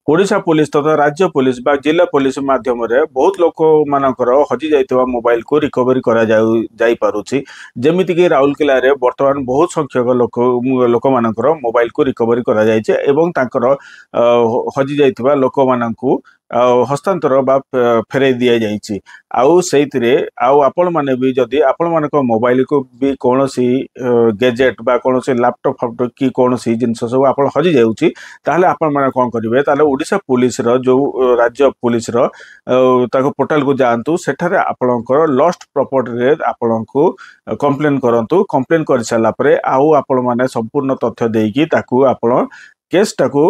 Odisha police तथा राज्य police बा जिला पुलिस माध्यम रे बहुत लोक मानकर हजि जाइतवा मोबाइल को रिकवरी करा जाई पारुछि। जेमिति कि राउरकेला रे वर्तमान बहुत संख्यक लोक मानकर मोबाइल को रिकवरी करा जाइछे एवं तांकर हजि जाइतवा लोक माननकु हस्तांतर बा फेरे दिया जाइछि। आउ सेइतिरे आउ आपण माने भी जदि आपण मानक मोबाइल को भी कोनोसी गैजेट बा कोनोसी लैपटॉप फैपटॉप की कोनोसी जिंस सब आपण हजि जाउछि ताहले आपण माने कोन करिवे ताहले ओडिशा पुलिस रो जो राज्य पुलिस रो ताको पोर्टल को जानतु सेठारे आपणकर लॉस्ट प्रॉपर्टी रे आपणको कंप्लेन करंतु। कंप्लेन कर साला परे आउ आपण माने संपूर्ण तथ्य देकी ताको आपण केस टाको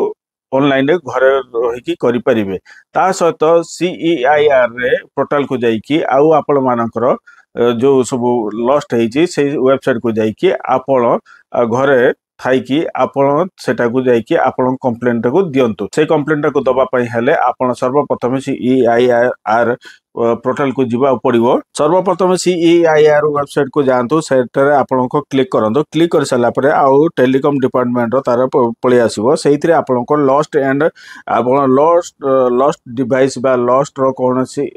ऑनलाइन रे घरे रहिकी करि परिबे। ता सहित सीईआईआर रे पोर्टल को जाइकी आउ आपण मानकर जो सब लॉस्ट हेची से वेबसाइट को जाइकी आपण घरे थाई कि आपण सेटा को जाइकी आपण कंप्लेंट को दियंतु। से कंप्लेंट को दबा पई हेले आपण सर्वप्रथम सीईआईआर पोर्टल को जीवा पड़िबो। सर्वप्रथम सीईआईआर वेबसाइट को जानतु सेटारे आपण को क्लिक करंतु। क्लिक कर साला परे आउ टेलीकॉम डिपार्टमेंट रो तार पळि आसीबो। सेइथिरे आपण को लॉस्ट एंड आपण लॉस्ट डिवाइस बा लॉस्ट रो कोनसी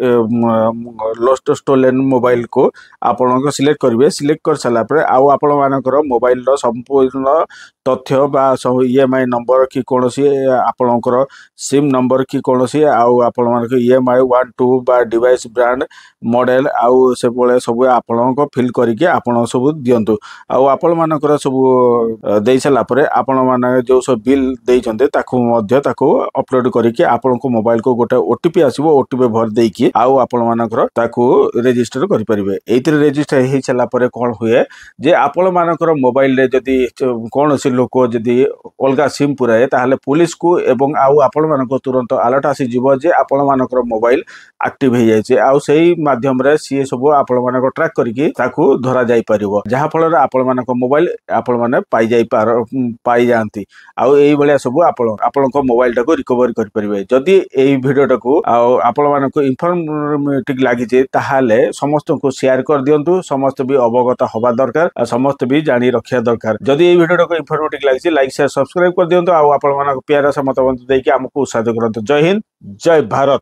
लॉस्ट स्टोलन मोबाइल को आपण को सिलेक्ट करिवे। सिलेक्ट कर साला परे आउ आपण मानकर मोबाइल रो संपूर्ण तथ्य बा ईएमआई नंबर कि कोनसी आपणकर सिम नंबर कि कोनसी आउ आपण मानक ईएमआई 1 2 बा डिवाइस ब्रांड मॉडल आउ से बोले सब आपण को फिल करके आपण सब दियंतु। आउ आपण मानकर सब देई सला परे आपण माने जो सब बिल देई चंदे ताको मध्य ताको अपलोड करके आपण को मोबाइल को गोटे ओटीपी आसीबो। ओटीपी भर देकी आउ आपण मानकर ताको रजिस्टर करि परिबे। एइतिर रजिस्टर हेइ सला परे कोन हुए जे आपण मानकर मोबाइल रे जदी कोनोसी लोक जदि अलगा सिम पुराए ताहले पुलिस को एवं आउ आपण मानको तुरंत अलर्ट आसी जीवो जे आपण मानकर मोबाइल एक्टिव हे जाय छै। आउ सेही माध्यम रे सी सब आपण मानको ट्रैक करके ताकू धरा जाई परिबो। जहा फल रे आपण मानको मोबाइल आपण माने पाई जानती। आउ एई भलिया सब आपण को मोबाइल टाको रिकवर कर परिबे। जदि एई वीडियो टाको आपण मानको इन्फॉर्मेटिव लागि जे ताहाले समस्त को शेयर कर दियंतु। समस्त भी अवगत होबा दरकार समस्त भी जानी रखिया दरकार। जदि एई वीडियो टाको इन्फॉर्मेटिव लागि लाइक शेयर सब्सक्राइब कर दियंतु। आउ आपण मानको प्यारा समत बंधु देकी हमको उत्साहित करंतु। जय हिंद जय भारत।